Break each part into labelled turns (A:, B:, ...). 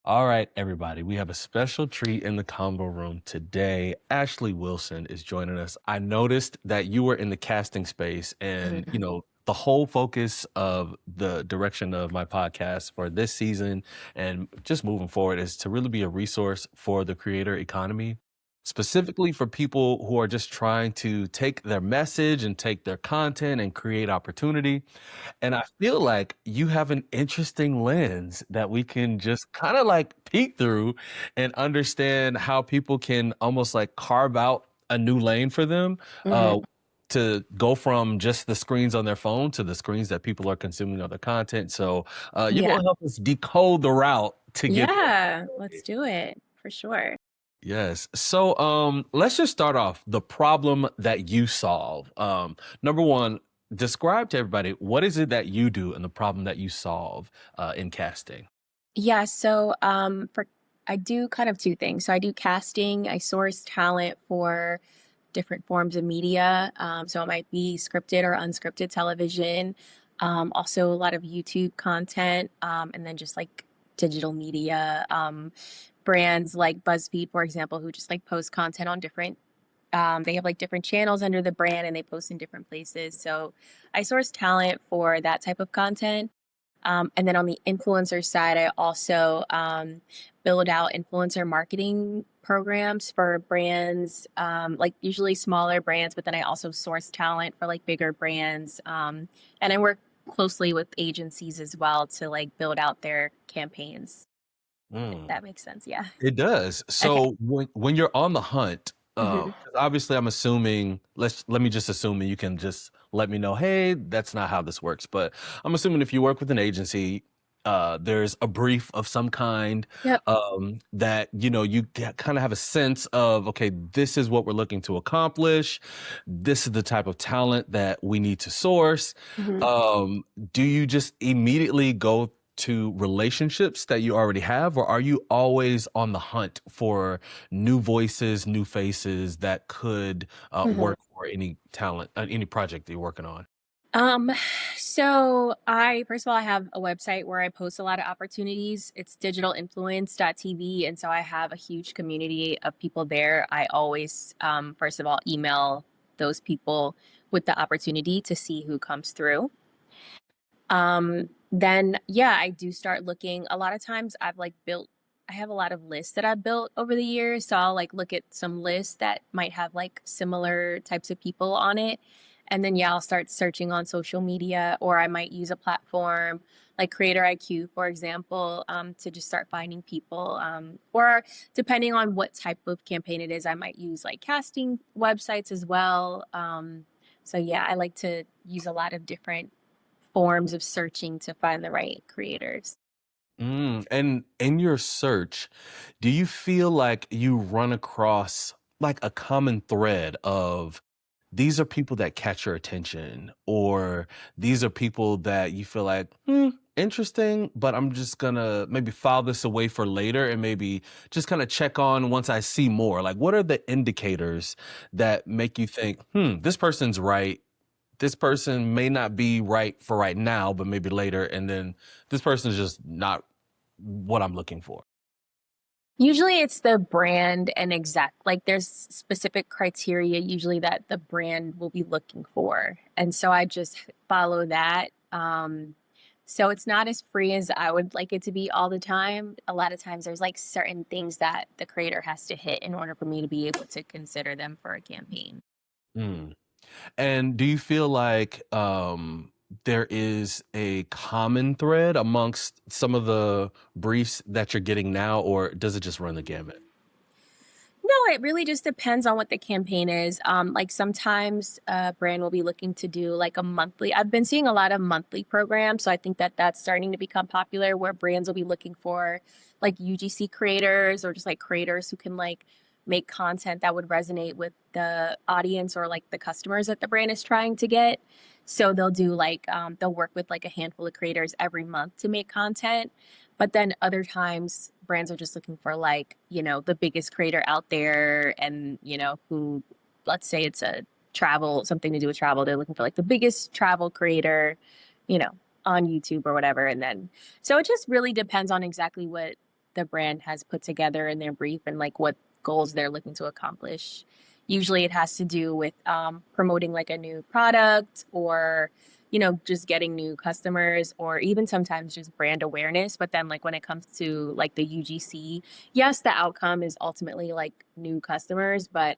A: All right, everybody, we have a special treat in the Convo Room today. Ashley Wilson is joining us. I noticed that you were in the casting space, and
B: Mhm.
A: the whole focus of the direction of my podcast for this season and just moving forward is to really be a resource for the creator economy, specifically for people who are just trying to take their message and take their content and create opportunity. And I feel like you have an interesting lens that we can just kind of like peek through and understand how people can almost like carve out a new lane for them,
B: Mhm.
A: uh, to go from just the screens on their phone to the screens that people are consuming other content. So you're
B: Yeah.
A: going to help us decode the route to get
B: Yeah,
A: there.
B: let's do it for sure.
A: Yes. So let's just start off the problem that you solve. Number one, describe to everybody what is it that you do and the problem that you solve in casting.
B: Yeah, so for I do kind of two things. So I do casting, I source talent for different forms of media. So it might be scripted or unscripted television, also a lot of YouTube content, and then just like digital media. Brands like BuzzFeed, for example, who just like post content on different they have like different channels under the brand and they post in different places. So I source talent for that type of content. And then on the influencer side, I also build out influencer marketing programs for brands, like usually smaller brands, but then I also source talent for like bigger brands. And I work closely with agencies as well to like build out their campaigns. If
A: Mm.
B: that makes sense. Yeah.
A: It does.
B: Okay.
A: So when you're on the hunt,
B: hmm
A: 'cause obviously I'm assuming, let me just assume, and you can just let me know, hey, that's not how this works. But I'm assuming if you work with an agency, there's a brief of some kind,
B: Yep.
A: that you kind of have a sense of, okay, this is what we're looking to accomplish. This is the type of talent that we need to source.
B: hmm
A: Um, do you just immediately go to relationships that you already have, or are you always on the hunt for new voices, new faces that could
B: hmm
A: work for any talent, any project that you're working on?
B: Um, so I first of all I have a website where I post a lot of opportunities. It's digitalinfluence.tv, and so I have a huge community of people there. I always first of all email those people with the opportunity to see who comes through. Then yeah, I do start looking. A lot of times I have a lot of lists that I've built over the years. So I'll like look at some lists that might have like similar types of people on it. And then yeah, I'll start searching on social media, or I might use a platform like Creator IQ, for example, to just start finding people. Or depending on what type of campaign it is, I might use like casting websites as well. So yeah, I like to use a lot of different forms of searching to find the right creators.
A: And in your search, do you feel like you run across like a common thread of these are people that catch your attention, or these are people that you feel like, interesting, but I'm just gonna maybe file this away for later and maybe just kind of check on once I see more? Like, what are the indicators that make you think, this person's right? This person may not be right for right now, but maybe later. And then this person is just not what I'm looking for.
B: Usually it's the brand and exact, like there's specific criteria usually that the brand will be looking for. And so I just follow that. So it's not as free as I would like it to be all the time. A lot of times there's like certain things that the creator has to hit in order for me to be able to consider them for a campaign.
A: Mm. And do you feel like there is a common thread amongst some of the briefs that you're getting now, or does it just run the gamut?
B: No, it really just depends on what the campaign is. Like sometimes a brand will be looking to do like a monthly. I've been seeing a lot of monthly programs, so I think that that's starting to become popular where brands will be looking for like UGC creators or just like creators who can like make content that would resonate with the audience or like the customers that the brand is trying to get. So they'll do like they'll work with like a handful of creators every month to make content. But then other times brands are just looking for like, the biggest creator out there and, who let's say it's a travel, something to do with travel. They're looking for like the biggest travel creator, you know, on YouTube or whatever. And then so it just really depends on exactly what the brand has put together in their brief and like what goals they're looking to accomplish. Usually it has to do with promoting like a new product or, just getting new customers or even sometimes just brand awareness. But then, like, when it comes to like the UGC, yes, the outcome is ultimately like new customers, but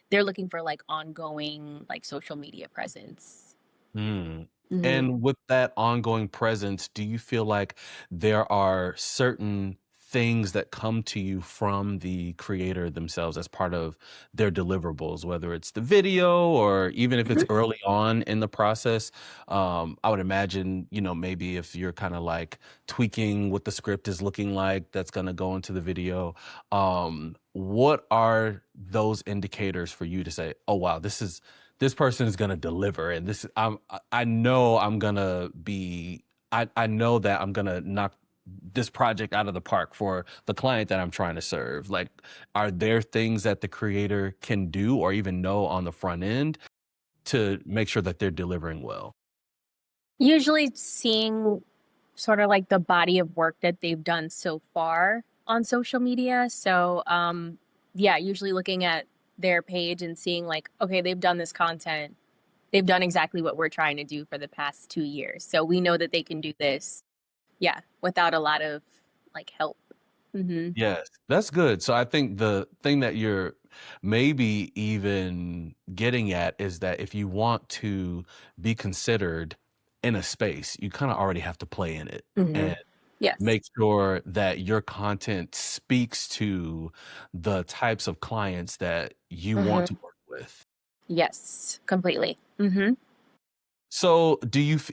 B: they're looking for like ongoing like social media presence.
A: Mm.
B: Hmm.
A: And with that ongoing presence, do you feel like there are certain things that come to you from the creator themselves as part of their deliverables, whether it's the video or even if it's
B: Hmm.
A: early on in the process? I would imagine, maybe if you're kind of like tweaking what the script is looking like, that's going to go into the video. What are those indicators for you to say, oh, wow, this person is gonna deliver, and I know I'm gonna be I know that I'm gonna knock this project out of the park for the client that I'm trying to serve. Like, are there things that the creator can do or even know on the front end to make sure that they're delivering well?
B: Usually seeing sort of like the body of work that they've done so far on social media. So, yeah, usually looking at their page and seeing like, okay, they've done this content. They've done exactly what we're trying to do for the past 2 years. So we know that they can do this. Yeah, without a lot of like help. Hmm.
A: Yes, that's good. So I think the thing that you're maybe even getting at is that if you want to be considered in a space, you kind of already have to play in it
B: Hmm.
A: and
B: Yes.
A: make sure that your content speaks to the types of clients that you want to
B: Hmm.
A: work with.
B: Yes, completely. Hmm.
A: So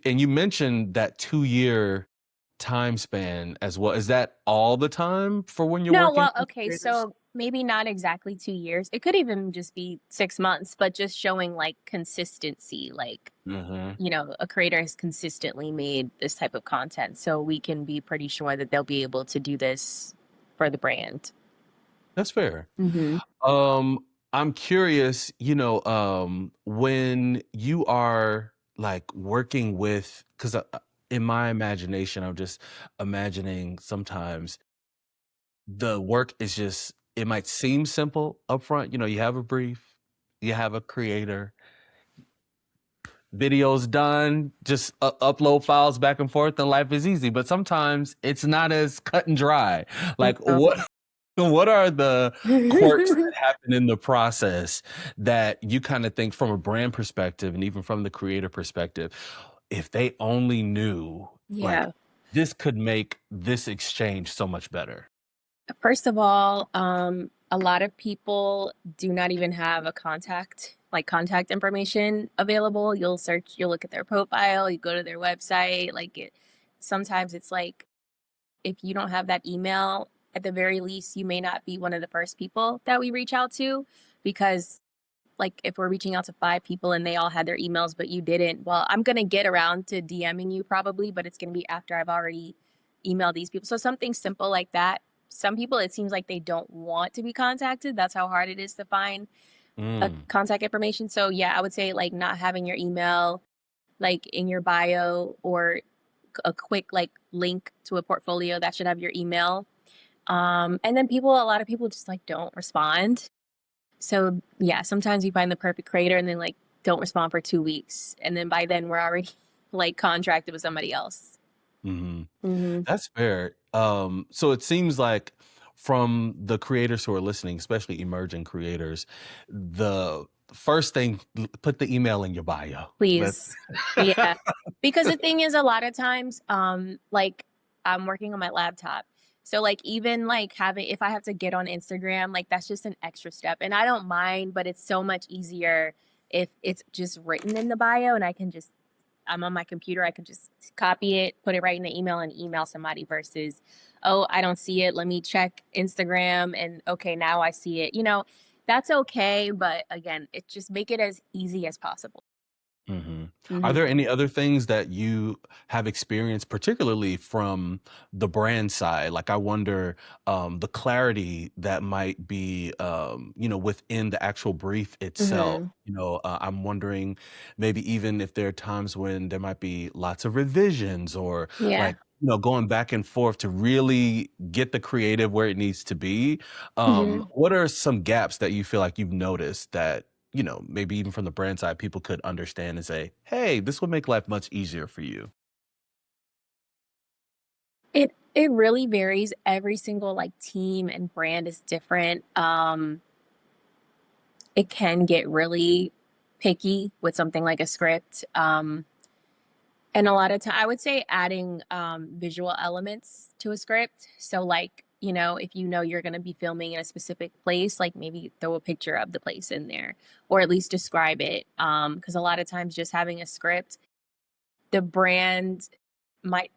A: and you mentioned that 2-year time span as well. Is that all the time for when you're
B: No,
A: working
B: well,
A: with
B: okay,
A: creators?
B: so maybe not exactly 2 years. It could even just be 6 months, but just showing like consistency, like,
A: Mhm.
B: a creator has consistently made this type of content. So we can be pretty sure that they'll be able to do this for the brand.
A: That's fair.
B: Hmm.
A: Um, I'm curious, when you are like working with, because in my imagination, I'm just imagining sometimes the work is just, it might seem simple up front. You have a brief, you have a creator, videos done, just upload files back and forth, and life is easy. But sometimes it's not as cut and dry. Like, what are the quirks that happen in the process that you kind of think from a brand perspective and even from the creator perspective, if they only knew, like,
B: Yeah.
A: this could make this exchange so much better?
B: First of all, a lot of people do not even have like contact information available. You'll look at their profile, you go to their website. Sometimes it's like if you don't have that email, at the very least, you may not be one of the first people that we reach out to because like if we're reaching out to 5 people and they all had their emails but you didn't, well, I'm going to get around to DMing you probably, but it's going to be after I've already emailed these people. So something simple like that. Some people, it seems like they don't want to be contacted. That's how hard it is to find a
A: Mm,
B: contact information. So yeah, I would say like not having your email like in your bio or a quick like link to a portfolio that should have your email. And then a lot of people just like don't respond. So yeah, sometimes you find the perfect creator and then like don't respond for 2 weeks, and then by then we're already like contracted with somebody else.
A: mhm.
B: Hmm.
A: That's fair. So it seems like from the creators who are listening, especially emerging creators, the first thing, put the email in your bio. Let's
B: Please, yeah, because the thing is, a lot of times, like I'm working on my laptop, so like even like having if I have to get on Instagram, like that's just an extra step, and I don't mind, but it's so much easier if it's just written in the bio, and I'm on my computer. I can just copy it, put it right in the email, and email somebody versus, oh, I don't see it. Let me check Instagram. And okay, now I see it. That's okay. But again, it just make it as easy as possible.
A: Mhm. Are
B: Hmm.
A: there any other things that you have experienced, particularly from the brand side? Like, I wonder, the clarity that might be, within the actual brief itself.
B: Hmm.
A: I'm wondering maybe even if there are times when there might be lots of revisions or like
B: Yeah.
A: going back and forth to really get the creative where it needs to be.
B: Mhm.
A: What are some gaps that you feel like you've noticed that, maybe even from the brand side, people could understand and say, hey, this would make life much easier for you?
B: It really varies. Every single like team and brand is different. It can get really picky with something like a script. And a lot of time, I would say adding visual elements to a script. So, like, if you're going to be filming in a specific place, like maybe throw a picture of the place in there, or at least describe it. Because a lot of times, just having a script, the brand might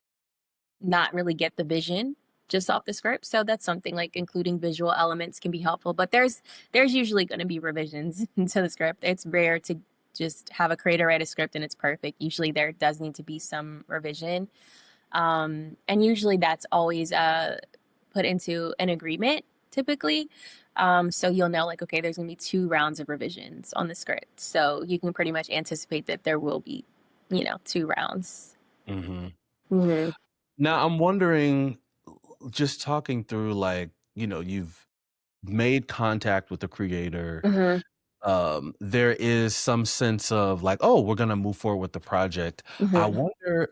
B: not really get the vision just off the script. So that's something like including visual elements can be helpful. But there's usually going to be revisions to the script. It's rare to just have a creator write a script and it's perfect. Usually there does need to be some revision. And usually that's always put into an agreement typically. So you'll know like, okay, there's gonna be 2 rounds of revisions on the script. So you can pretty much anticipate that there will be, 2 rounds.
A: Hmm.
B: Mm-hmm.
A: Now, I'm wondering, just talking through, like, you've made contact with the creator.
B: Mm-hmm.
A: There is some sense of like, oh, we're gonna move forward with the project. I
B: Mm-hmm.
A: wonder,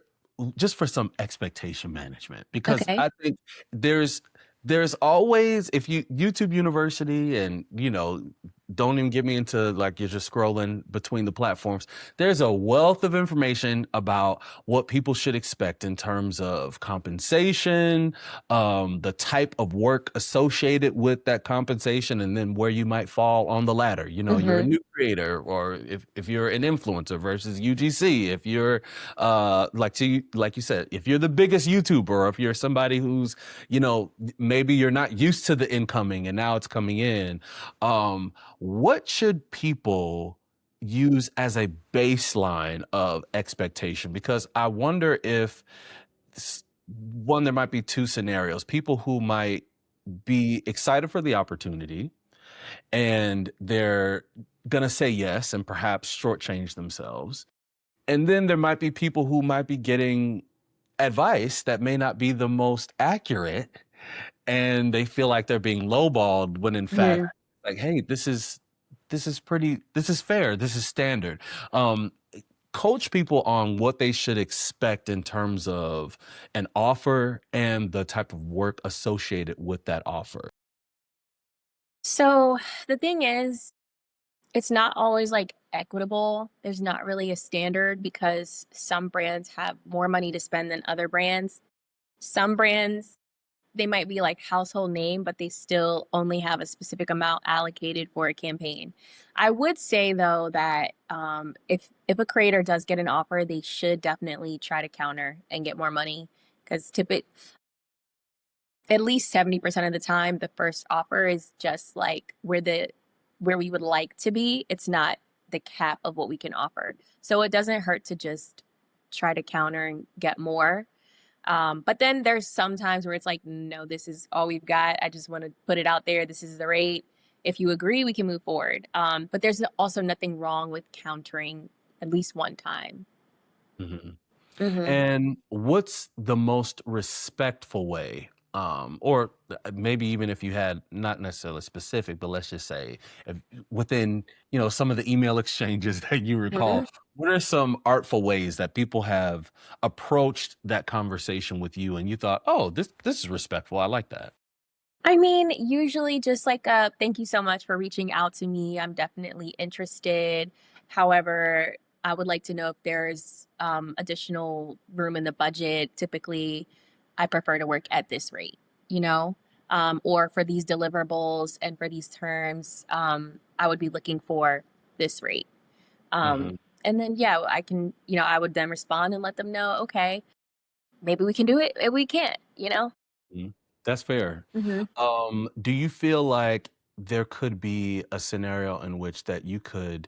A: just for some expectation management, because
B: Okay.
A: I think there's there's always, if you YouTube University, and don't even get me into like you're just scrolling between the platforms. There's a wealth of information about what people should expect in terms of compensation, the type of work associated with that compensation, and then where you might fall on the ladder. You're a
B: Mm-hmm.
A: new creator, or if you're an influencer versus UGC, if you're like you said, if you're the biggest YouTuber, or if you're somebody who's, maybe you're not used to the incoming and now it's coming in. What should people use as a baseline of expectation? Because I wonder if one, there might be two scenarios: people who might be excited for the opportunity and they're gonna say yes and perhaps shortchange themselves. And then there might be people who might be getting advice that may not be the most accurate, and they feel like they're being lowballed when in fact,
B: Mm-hmm.
A: like, hey, this is fair, this is standard. Um, Coach people on what they should expect in terms of an offer and the type of work associated with that offer.
B: So the thing is, it's not always like equitable. There's not really a standard because some brands have more money to spend than other brands. Some brands, they might be like household name, but they still only have a specific amount allocated for a campaign. I would say though that if a creator does get an offer, they should definitely try to counter and get more money because at least 70% of the time the first offer is just like where we would like to be. It's not the cap of what we can offer. So it doesn't hurt to just try to counter and get more. But then there's some times where it's like, no, this is all we've got. I just want to put it out there. This is the rate. If you agree, we can move forward. But there's also nothing wrong with countering at least one time.
A: Mhm.
B: Hmm.
A: And what's the most respectful way? Or maybe even if you had not necessarily specific, but let's just say if, within, some of the email exchanges that you
B: Hmm.
A: recall, what are some artful ways that people have approached that conversation with you and you thought, oh, this is respectful. I like that.
B: I mean, usually just like thank you so much for reaching out to me. I'm definitely interested. However, I would like to know if there's additional room in the budget. Typically, I prefer to work at this rate, you know, or for these deliverables and for these terms, I would be looking for this rate. Um,
A: Hmm.
B: and then, yeah, I can, I would then respond and let them know, okay, maybe we can do it, maybe we can't, you know?
A: That's fair.
B: Hmm.
A: Do you feel like there could be a scenario in which that you could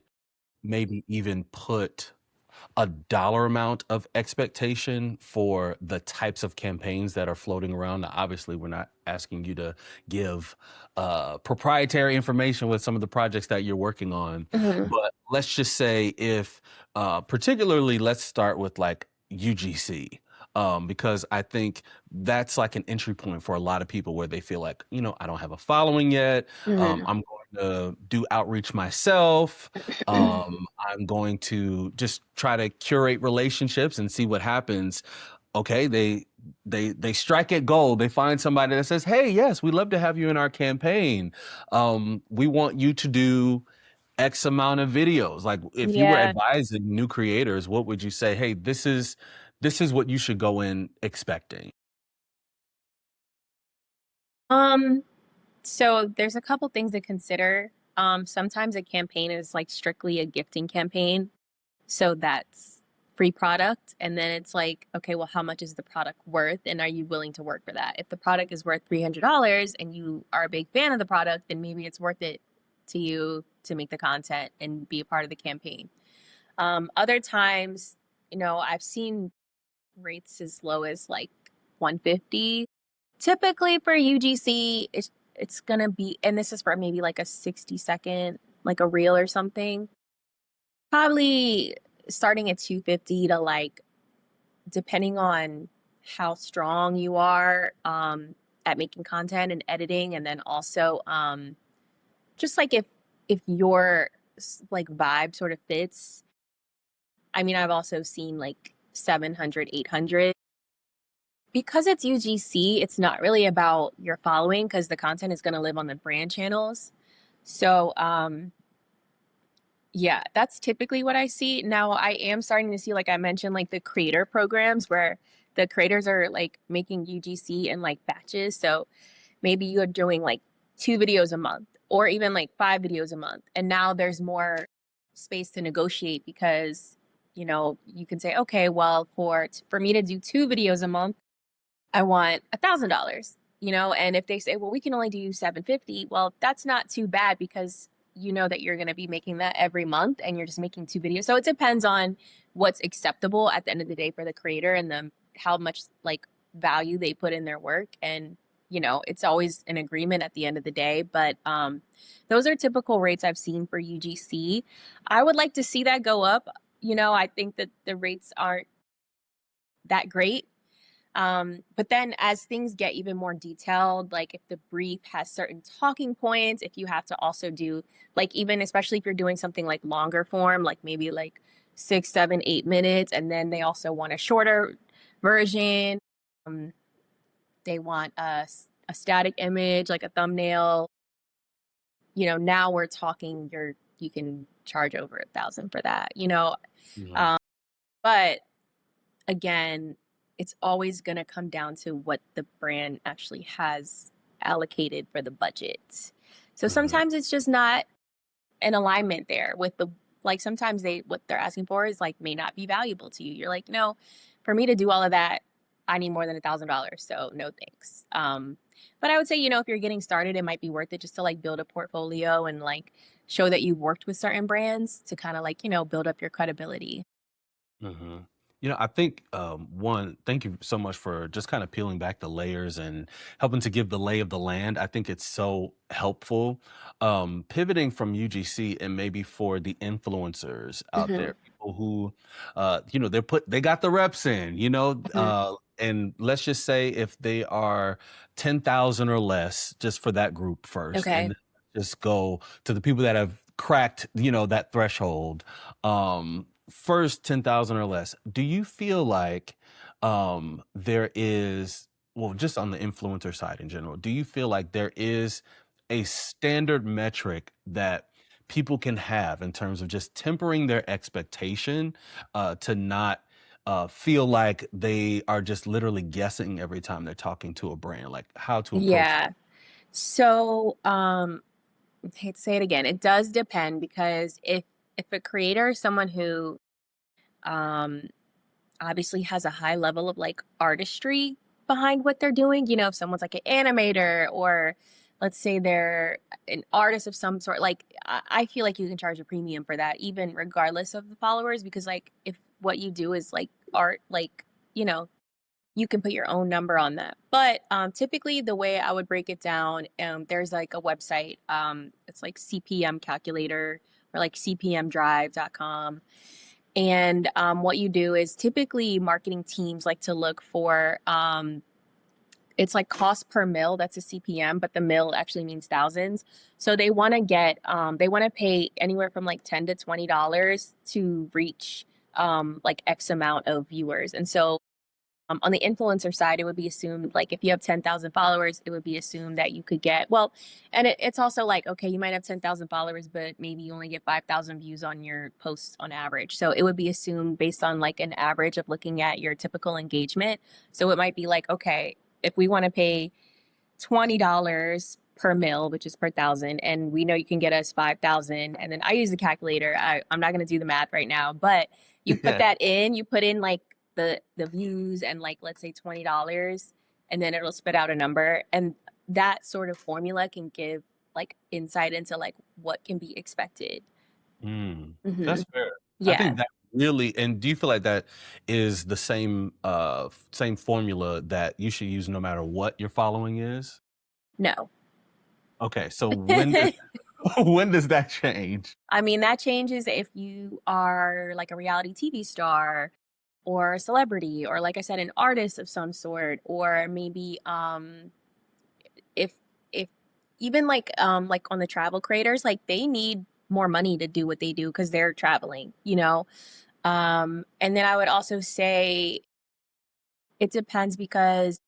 A: maybe even put a dollar amount of expectation for the types of campaigns that are floating around? Now, obviously, we're not asking you to give proprietary information with some of the projects that you're working on,
B: Hmm.
A: but let's just say if, particularly, let's start with like UGC. because I think that's like an entry point for a lot of people where they feel like, I don't have a following yet.
B: Mhm.
A: I'm going to do outreach myself. I'm going to just try to curate relationships and see what happens. Okay, they strike at gold. They find somebody that says, "Hey, yes, we'd love to have you in our campaign. We want you to do X amount of videos." Like if you were
B: Yeah.
A: advising new creators, what would you say? Hey, this is what you should go in expecting.
B: Um, so there's a couple things to consider. Sometimes a campaign is like strictly a gifting campaign. So that's free product. And then it's like, okay, well, how much is the product worth? And are you willing to work for that? If the product is worth $300 and you are a big fan of the product, then maybe it's worth it to you to make the content and be a part of the campaign. Other times, I've seen rates as low as like 150. Typically for UGC, it's gonna be, and this is for maybe like a 60-second, like a reel or something. Probably starting at 250 to like, depending on how strong you are at making content and editing, and then also just like if your like vibe sort of fits. I mean, I've also seen like 700, 800. Because it's UGC, it's not really about your following because the content is going to live on the brand channels. So, yeah, that's typically what I see. Now, I am starting to see, like I mentioned, like the creator programs where the creators are like making UGC in like batches. So maybe you're doing like 2 videos a month or even like 5 videos a month. And now there's more space to negotiate because, you can say, okay, well, for me to do 2 videos a month, I want $1,000, and if they say, well, we can only do 750, well, that's not too bad because you know that you're going to be making that every month and you're just making 2 videos. So it depends on what's acceptable at the end of the day for the creator and how much like value they put in their work. And, it's always an agreement at the end of the day. But those are typical rates I've seen for UGC. I would like to see that go up. I think that the rates aren't that great, but then as things get even more detailed, like if the brief has certain talking points, if you have to also do like even especially if you're doing something like longer form, like maybe like 6, 7, 8 minutes, and then they also want a shorter version. Um, they want a static image, like a thumbnail. Now we're talking. You can charge over 1,000 for that.
A: Mhm.
B: Um, but again, it's always going to come down to what the brand actually has allocated for the budget. So
A: Mhm.
B: sometimes it's just not an alignment there with like sometimes what they're asking for is like may not be valuable to you. You're like, no, for me to do all of that, I need more than $1,000. So no thanks. But I would say, if you're getting started, it might be worth it just to like build a portfolio and like show that you've worked with certain brands to kind of like, build up your credibility.
A: Mhm. I think one, thank you so much for just kind of peeling back the layers and helping to give the lay of the land. I think it's so helpful. Pivoting from UGC and maybe for the influencers out
B: Hmm.
A: there, people who, they got the reps in,
B: Hmm.
A: and let's just say if they are 10,000 or less, just for that group first,
B: Okay.
A: and just go to the people that have cracked, that threshold. First 10,000 or less, do you feel like there is, well, just on the influencer side in general, do you feel like there is a standard metric that people can have in terms of just tempering their expectation to not feel like they are just literally guessing every time they're talking to a brand, like how to approach
B: Yeah. So, I hate to say it again, it does depend because if a creator is someone who um obviously has a high level of like artistry behind what they're doing, if someone's like an animator or let's say they're an artist of some sort, like I feel like you can charge a premium for that, even regardless of the followers, because like if what you do is like art, like, you know, you can put your own number on that. But typically, the way I would break it down, there's like a website. It's like CPM calculator or like cpmdrive.com. And what you do is typically marketing teams like to look for it's like cost per mil, that's a CPM, but the mil actually means thousands. So they want to they want to pay anywhere from like $10 to $20 to reach like X amount of viewers. And so on the influencer side, it would be assumed like if you have 10,000 followers, it would be assumed that you could get, well, and it's also like, okay, you might have 10,000 followers, but maybe you only get 5,000 views on your posts on average. So it would be assumed based on like an average of looking at your typical engagement. So it might be like, okay, if we want to pay $20 per mil, which is per thousand, and we know you can get us 5,000. And then I use the calculator. I'm not going to do the math right now, but you put
A: Yeah.
B: that in, you put in like the views and like let's say $20, and then it'll spit out a number. And that sort of formula can give like insight into like what can be expected.
A: Mm,
B: Hmm.
A: that's fair. I
B: Yeah.
A: think that really, and do you feel like that is the same same formula that you should use no matter what your following is?
B: No.
A: Okay, so when does when does that change?
B: I mean, that changes if you are like a reality TV star or a celebrity or like I said, an artist of some sort, or maybe if if even like on the travel creators, like they need more money to do what they do because they're traveling, you know? And then I would also say it depends because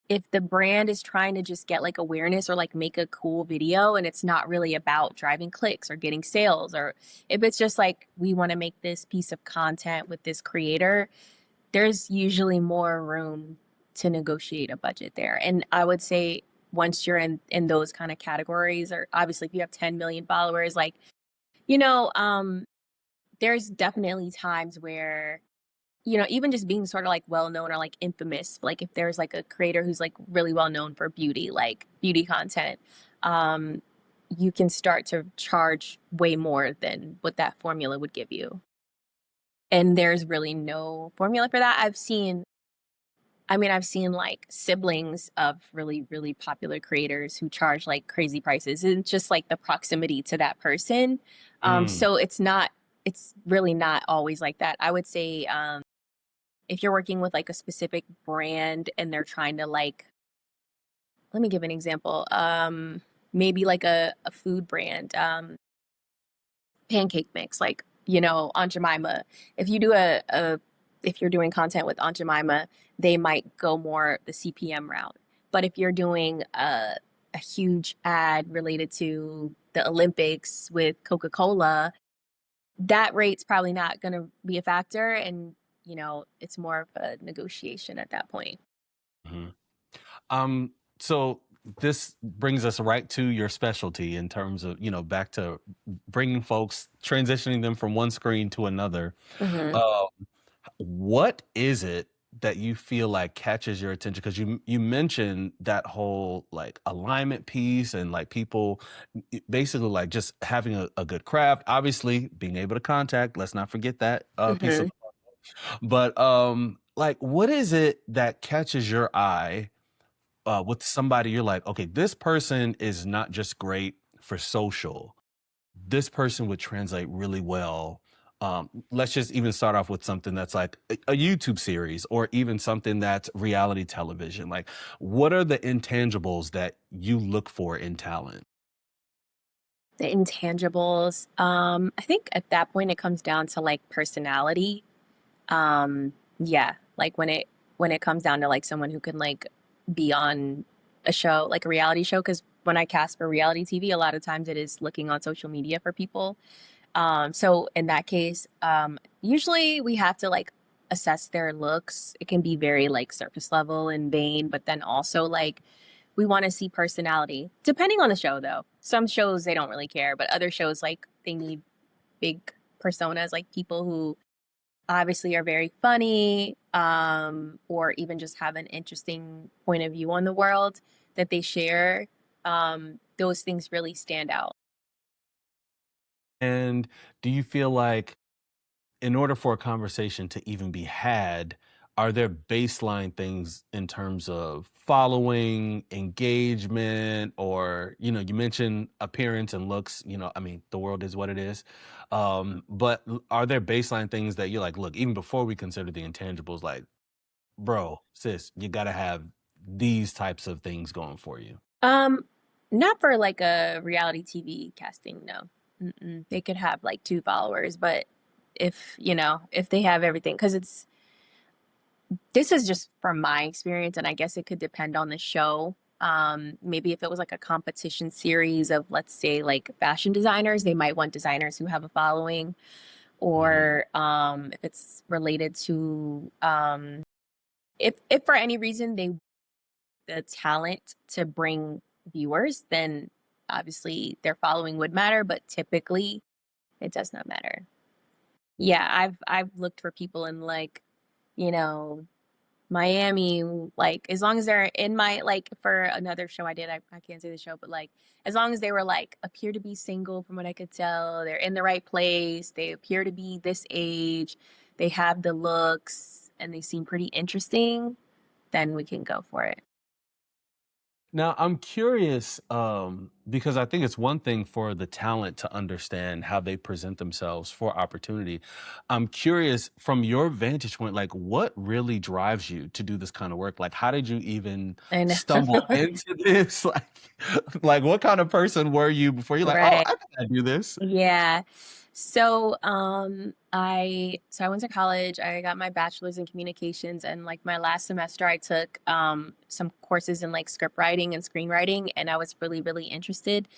B: if the brand is trying to just get like awareness or like make a cool video and it's not really about driving clicks or getting sales, or if it's just like we want to make this piece of content with this creator, there's usually more room to negotiate a budget there. And I would say once you're in those kind of categories, or obviously if you have 10 million followers, like, you know, there's definitely times where even just being sort of like well known or like infamous, like if there's like a creator who's like really well known for beauty, like beauty content, um, you can start to charge way more than what that formula would give you. And there's really no formula for that. I've seen like siblings of really, really popular creators who charge like crazy prices. And it's just like the proximity to that person.
A: Mm,
B: So it's really not always like that. I would say, if you're working with like a specific brand and they're trying to like, let me give an example. Maybe like a food brand, pancake mix, like, Aunt Jemima. If you do if you're doing content with Aunt Jemima, they might go more the CPM route. But if you're doing a huge ad related to the Olympics with Coca-Cola, that rate's probably not going to be a factor. And, it's more of a negotiation at that point.
A: mhm. So this brings us right to your specialty in terms of, back to bringing folks, transitioning them from one screen to another.
B: Hmm.
A: Uh, what is it that you feel like catches your attention? Because you mentioned that whole like alignment piece and like people basically like just having a good craft, obviously being able to contact. Let's not forget that piece of.
B: Hmm.
A: But like, what is it that catches your eye with somebody? You're like, okay, this person is not just great for social, this person would translate really well. Let's just even start off with something that's like a YouTube series or even something that's reality television. Like, what are the intangibles that you look for in talent?
B: The intangibles. I think at that point it comes down to like personality. Yeah, like when it comes down to like someone who can like be on a show, like a reality show, because when I cast for reality TV, a lot of times it is looking on social media for people. So in that case, usually we have to like assess their looks. It can be very like surface level and vain, but then also like we want to see personality. Depending on the show though. Some shows they don't really care, but other shows like they need big personas, like people who obviously are very funny, or even just have an interesting point of view on the world that they share. Those things really stand out.
A: And do you feel like in order for a conversation to even be had, are there baseline things in terms of following, engagement, or, you mentioned appearance and looks, I mean, the world is what it is. But are there baseline things that you're like, look, even before we consider the intangibles, like, bro, sis, you gotta have these types of things going for you?
B: Um, Not for like a reality TV casting, no. Mm-mm. They could have like 2 followers, but if they have everything, because this is just from my experience, and I guess it could depend on the show. Maybe if it was like a competition series of, let's say, like fashion designers, they might want designers who have a following,
A: Mhm.
B: or if it's related to if for any reason they the talent to bring viewers, then obviously their following would matter, but typically it does not matter. Yeah, I've looked for people in like, you know, Miami, like as long as they're in my like for another show I did, I can't say the show, but like as long as they were like appear to be single from what I could tell, they're in the right place, they appear to be this age, they have the looks, and they seem pretty interesting, then we can go for it.
A: Now, I'm curious, because I think it's one thing for the talent to understand how they present themselves for opportunity. I'm curious from your vantage point, like what really drives you to do this kind of work? Like, how did you even
B: I know.
A: stumble into this? Like what kind of person were you before you're like, oh,
B: Right.
A: I think I do this?
B: Yeah. So I went to college. I got my bachelor's in communications, and like my last semester I took some courses in like script writing and screenwriting, and I was really, really interested.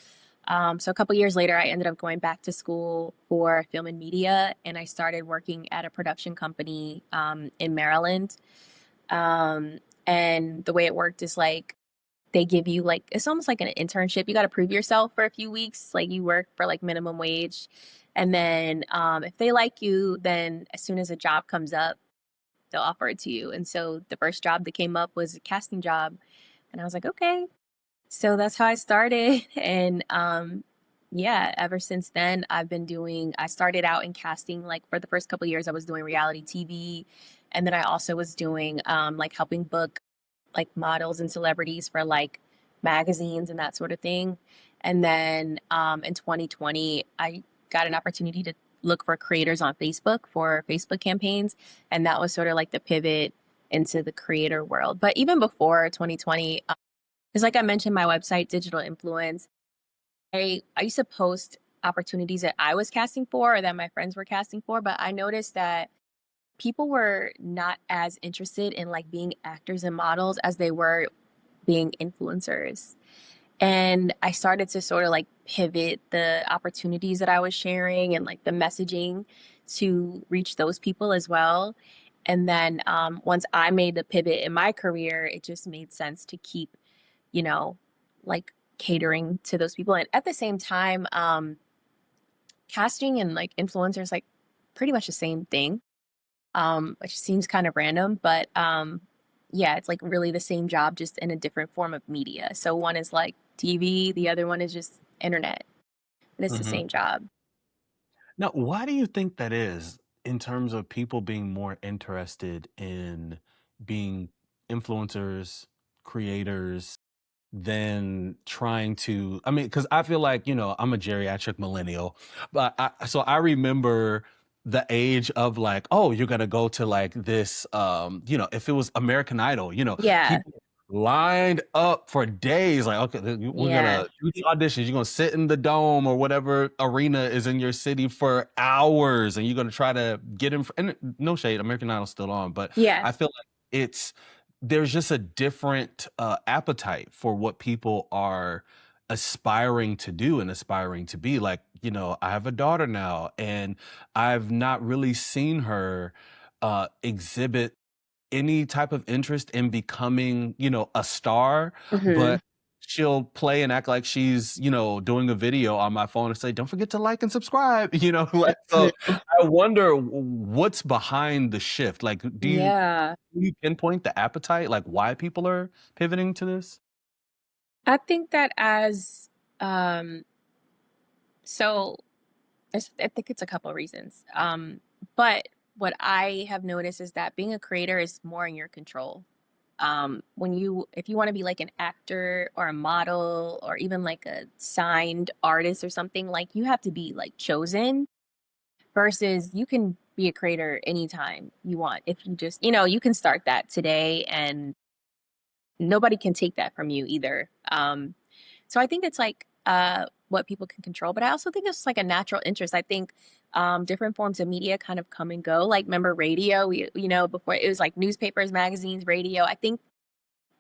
B: So a couple years later I ended up going back to school for film and media, and I started working at a production company in Maryland. Um, and the way it worked is like they give you like it's almost like an internship. You got to prove yourself for a few weeks. Like you work for like minimum wage, and then if they like you, then as soon as a job comes up, they'll offer it to you. And so the first job that came up was a casting job, and I was like, okay. So that's how I started, and yeah, ever since then I've been doing. I started out in casting like for the first couple of years. I was doing reality TV, and then I also was doing like helping book like models and celebrities for like magazines and that sort of thing. And then in 2020, I got an opportunity to look for creators on Facebook for Facebook campaigns. And that was sort of like the pivot into the creator world. But even before 2020, because like I mentioned, my website, Digital Influence, I used to post opportunities that I was casting for or that my friends were casting for. But I noticed that people were not as interested in like being actors and models as they were being influencers. And I started to sort of like pivot the opportunities that I was sharing and like the messaging to reach those people as well. And then once I made the pivot in my career, it just made sense to keep, you know, like catering to those people. And at the same time, casting and like influencers, like pretty much the same thing, which seems kind of random, but yeah, it's like really the same job, just in a different form of media. So one is like TV, the other one is just internet, and it's the
A: Mhm.
B: same job.
A: Now, why do you think that is in terms of people being more interested in being influencers, creators, than trying to I mean, because I feel like, I'm a geriatric millennial, but I remember the age of like, oh, you're gonna go to like this, if it was American Idol,
B: Yeah,
A: people lined up for days, like, okay, we're
B: yeah,
A: gonna do the auditions, you're gonna sit in the dome or whatever arena is in your city for hours, and you're gonna try to get in. And no shade, American Idol's still on, but
B: yeah.
A: I feel like it's there's just a different appetite for what people are aspiring to do and aspiring to be. Like, I have a daughter now, and I've not really seen her exhibit any type of interest in becoming, a star,
B: Hmm.
A: but she'll play and act like she's, doing a video on my phone and say, "Don't forget to like and subscribe." Like, so I wonder what's behind the shift. Like,
B: Yeah,
A: can you pinpoint the appetite, like why people are pivoting to this?
B: I think that as um, so I think it's a couple of reasons. But what I have noticed is that being a creator is more in your control. If you want to be like an actor or a model or even like a signed artist or something, like you have to be like chosen versus you can be a creator anytime you want. If you just, you can start that today and nobody can take that from you either. So I think it's like what people can control, but I also think it's like a natural interest. I think different forms of media kind of come and go. Like remember radio, before it was like newspapers, magazines, radio. I think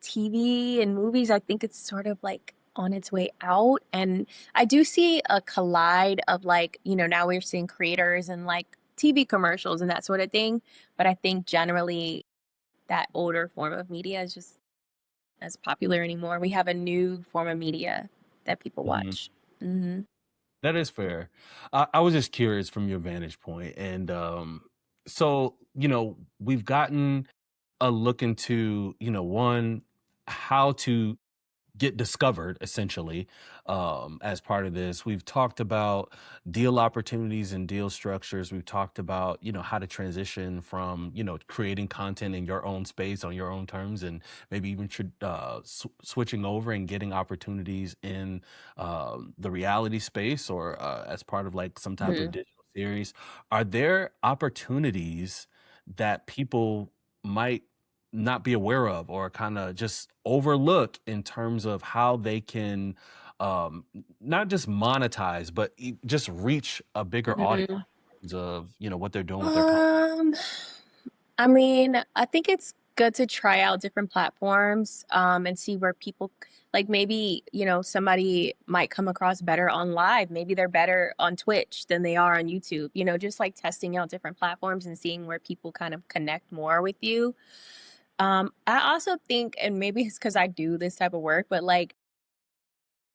B: TV and movies, I think it's sort of like on its way out. And I do see a collide of like, now we're seeing creators and like TV commercials and that sort of thing. But I think generally that older form of media is just as popular anymore. We have a new form of media that people
A: Mhm.
B: watch. Hmm.
A: That is fair. I was just curious from your vantage point, and so we've gotten a look into one, how to get discovered essentially, as part of this. We've talked about deal opportunities and deal structures. We've talked about how to transition from creating content in your own space on your own terms, and maybe even switching over and getting opportunities in the reality space, or as part of like some type of
B: Hmm.
A: digital series. Are there opportunities that people might not be aware of, or kind of just overlook, in terms of how they can not just monetize, but just reach a bigger audience
B: Hmm.
A: of what they're doing with their content?
B: Um, I mean, I think it's good to try out different platforms and see where people like maybe, somebody might come across better on live. Maybe they're better on Twitch than they are on YouTube, just like testing out different platforms and seeing where people kind of connect more with you. I also think, and maybe it's because I do this type of work, but like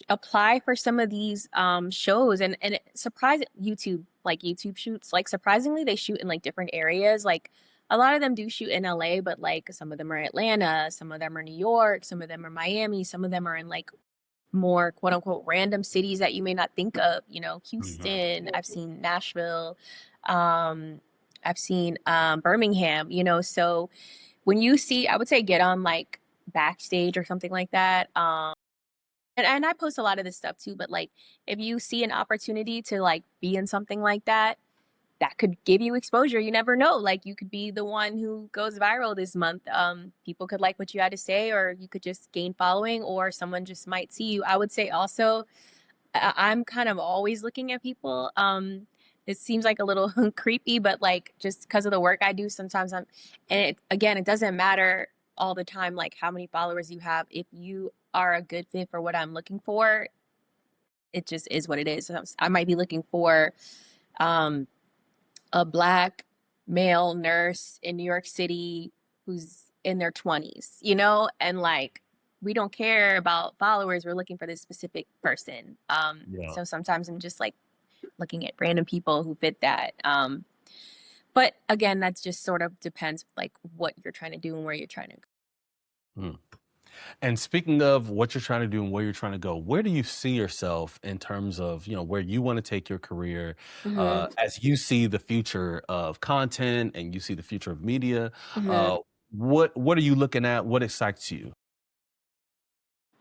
B: apply for some of these shows and surprise YouTube, like YouTube shoots, like surprisingly they shoot in like different areas. Like a lot of them do shoot in LA, but like some of them are Atlanta, some of them are New York, some of them are Miami, some of them are in like more quote unquote random cities that you may not think of,
A: Mhm.
B: Houston, I've seen Nashville, um I've seen Birmingham, so when you see, I would say get on like backstage or something like that. And I post a lot of this stuff too, but like if you see an opportunity to like be in something like that, that could give you exposure. You never know. Like you could be the one who goes viral this month. People could like what you had to say, or you could just gain following, or someone just might see you. I would say also, I'm kind of always looking at people. It seems like a little creepy, but like just because of the work I do, sometimes again, it doesn't matter all the time, like how many followers you have. If you are a good fit for what I'm looking for, it just is what it is. So I might be looking for um, a black male nurse in New York City who's in their 20s, and like we don't care about followers. We're looking for this specific person.
A: Yeah.
B: So sometimes I'm just like looking at random people who fit that. But again, that just sort of depends like what you're trying to do and where you're trying to go.
A: Mm. And speaking of what you're trying to do and where you're trying to go, where do you see yourself in terms of where you want to take your career,
B: Hmm.
A: as you see the future of content and you see the future of media?
B: Hmm.
A: uh, what are you looking at? What excites you?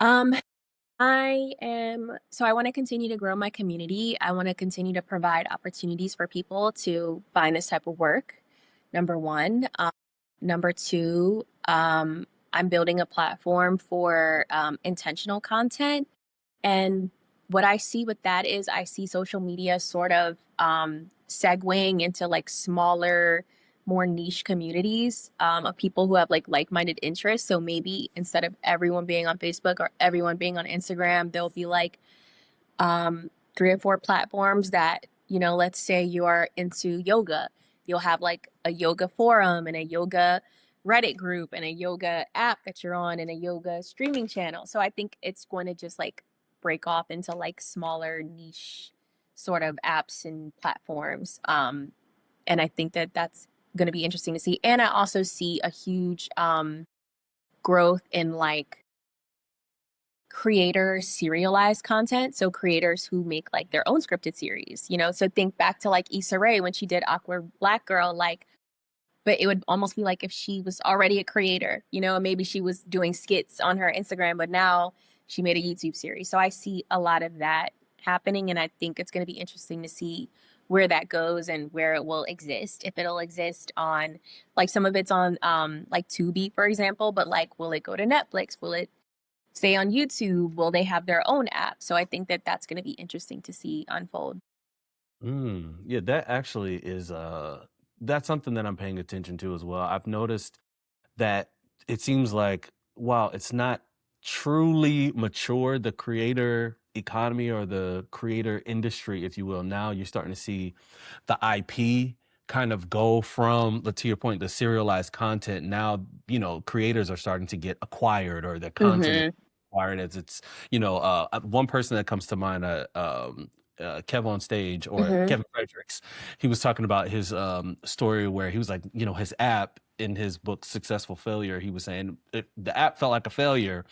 B: Um, I want to continue to grow my community. I want to continue to provide opportunities for people to find this type of work. Number one. Number two, I'm building a platform for intentional content. And what I see with that is I see social media sort of segueing into like smaller, more niche communities of people who have like-minded interests. So maybe instead of everyone being on Facebook or everyone being on Instagram, there'll be like three or four platforms that, let's say you are into yoga. You'll have like a yoga forum and a yoga Reddit group and a yoga app that you're on and a yoga streaming channel. So I think it's going to just like break off into like smaller niche sort of apps and platforms. And I think that that's going to be interesting to see. And I also see a huge growth in like creators serialized content, so creators who make like their own scripted series, so think back to like Issa Rae when she did Awkward Black Girl. Like but it would almost be like if she was already a creator, you know, maybe she was doing skits on her Instagram, but now she made a YouTube series. So I see a lot of that happening, and I think it's going to be interesting to see where that goes and where it will exist. If it'll exist on, like, some of it's on like Tubi, for example, but like, will it go to Netflix? Will it stay on YouTube? Will they have their own app? So I think that that's going to be interesting to see unfold.
A: Yeah, that actually is that's something that I'm paying attention to as well. I've noticed that it seems like while it's not truly mature, the creator economy or the creator industry, if you will, now you're starting to see the IP kind of go from, to your point, the serialized content. Now, creators are starting to get acquired, or their content is
B: Mm-hmm.
A: acquired, as it's, one person that comes to mind, Kev on Stage, or
B: Mm-hmm.
A: Kevin Fredericks. He was talking about his story where he was like, his app, in his book Successful Failure, he was saying the app felt like a failure,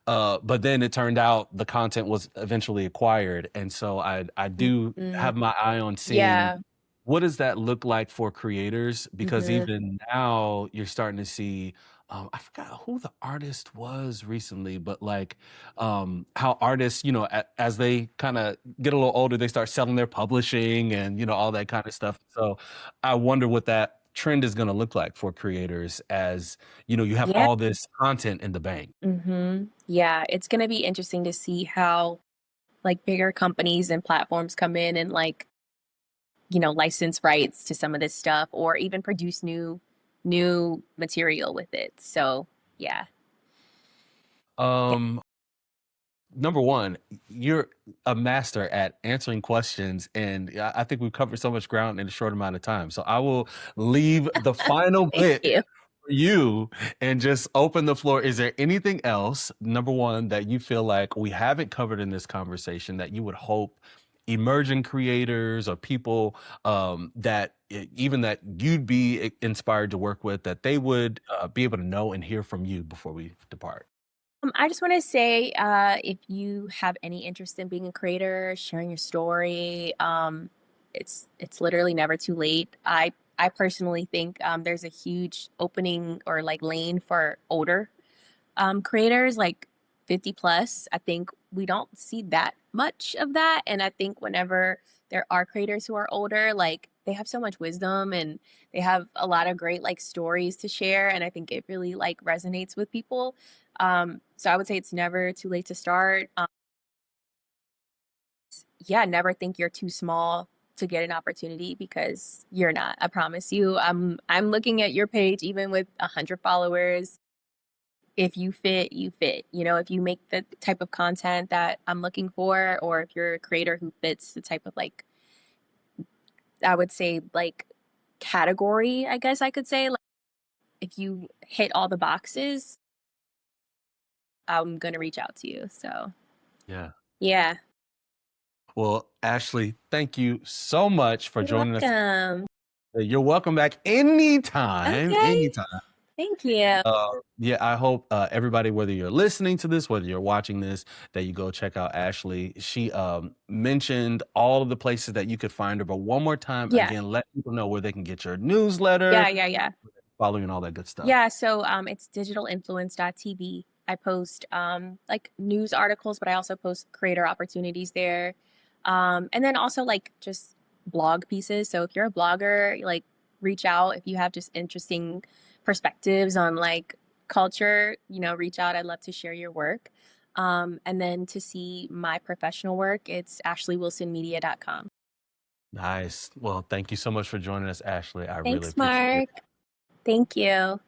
A: but then it turned out the content was eventually acquired. And so I do
B: Mm-hmm.
A: have my eye on seeing
B: Yeah.
A: what does that look like for creators, because
B: Mm-hmm.
A: even now you're starting to see, I forgot who the artist was recently, but like, how artists, as they kind of get a little older, they start selling their publishing and, all that kind of stuff. So I wonder what that trend is going to look like for creators, as, you have
B: Yeah.
A: all this content in the bank.
B: Mm-hmm. Yeah. It's going to be interesting to see how, like, bigger companies and platforms come in and, like, license rights to some of this stuff, or even produce new material with it. So yeah. Yeah.
A: Um, Number one, you're a master at answering questions, and I think we've covered so much ground in a short amount of time. So I will leave the final
B: Thank
A: bit
B: you.
A: for you and just open the floor. Is there anything else, number one, that you feel like we haven't covered in this conversation that you would hope emerging creators or people, that even that you'd be inspired to work with, that they would be able to know and hear from you before we depart?
B: I just want to say, if you have any interest in being a creator, sharing your story, it's literally never too late. I personally think there's a huge opening, or like lane, for older creators, like 50 plus. I think we don't see that much of that. And I think whenever there are creators who are older, like, they have so much wisdom, and they have a lot of great, like, stories to share. And I think it really, like, resonates with people. So I would say it's never too late to start. Yeah, never think you're too small to get an opportunity, because you're not. I promise you. I'm looking at your page, even with 100 followers. If you fit, you fit. If you make the type of content that I'm looking for, or if you're a creator who fits the type of, like, I would say, like, category, I guess I could say, like, if you hit all the boxes, I'm gonna reach out to you. So
A: Yeah.
B: yeah.
A: Well, Ashley, thank you so much for
B: You're
A: joining us.
B: welcome.
A: You're welcome back anytime,
B: Okay.
A: anytime.
B: Thank you.
A: Yeah, I hope everybody, whether you're listening to this, whether you're watching this, that you go check out Ashley. She mentioned all of the places that you could find her, but one more time,
B: Yeah.
A: again, let people know where they can get your newsletter,
B: Yeah, yeah, yeah.
A: following and all that good stuff.
B: Yeah, so it's digitalinfluence.tv. I post like news articles, but I also post creator opportunities there. And then also, like, just blog pieces. So if you're a blogger, like, reach out if you have just interesting perspectives on, like, culture, reach out. I'd love to share your work. And then to see my professional work, it's ashleywilsonmedia.com.
A: Nice. Well, thank you so much for joining us, Ashley. I really
B: Thanks,
A: appreciate it.
B: Mark. Thank you.